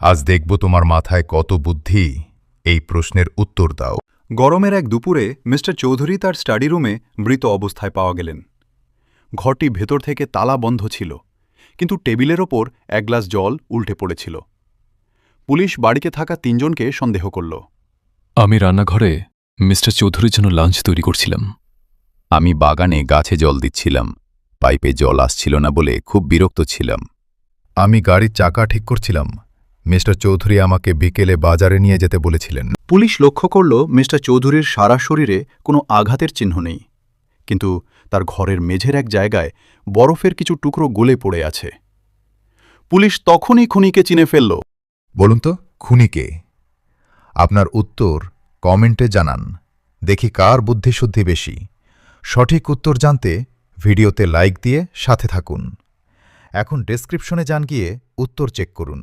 আজ দেখব তোমার মাথায় কত বুদ্ধি। এই প্রশ্নের উত্তর দাও। গরমের এক দুপুরে মিস্টার চৌধুরী তার স্টাডি রুমে মৃত অবস্থায় পাওয়া গেলেন। ঘরটি ভেতর থেকে তালা বন্ধ ছিল, কিন্তু টেবিলের ওপর এক গ্লাস জল উল্টে পড়েছিল। পুলিশ বাড়িতে থাকা ৩ জনকে সন্দেহ করল। আমি রান্নাঘরে মিস্টার চৌধুরীর জন্য লাঞ্চ তৈরি করছিলাম। আমি বাগানে গাছে জল দিচ্ছিলাম। পাইপে জল আসছিল না বলে খুব বিরক্ত ছিলাম। আমি গাড়ির চাকা ঠিক করছিলাম। মিস্টার চৌধুরী আমাকে বিকেলে বাজারে নিয়ে যেতে বলেছিলেন। পুলিশ লক্ষ্য করল মিস্টার চৌধুরীর সারা শরীরে কোনো আঘাতের চিহ্ন নেই, কিন্তু তার ঘরের মেঝের এক জায়গায় বরফের কিছু টুকরো গলে পড়ে আছে। পুলিশ তখনই খুনিকে চিনে ফেলল। বলুন তো, খুনি কে? আপনার উত্তর কমেন্টে জানান। দেখি কার বুদ্ধিশুদ্ধি বেশি। সঠিক উত্তর জানতে ভিডিওতে লাইক দিয়ে সাথে থাকুন। এখন ডেসক্রিপশনে যান, গিয়ে উত্তর চেক করুন।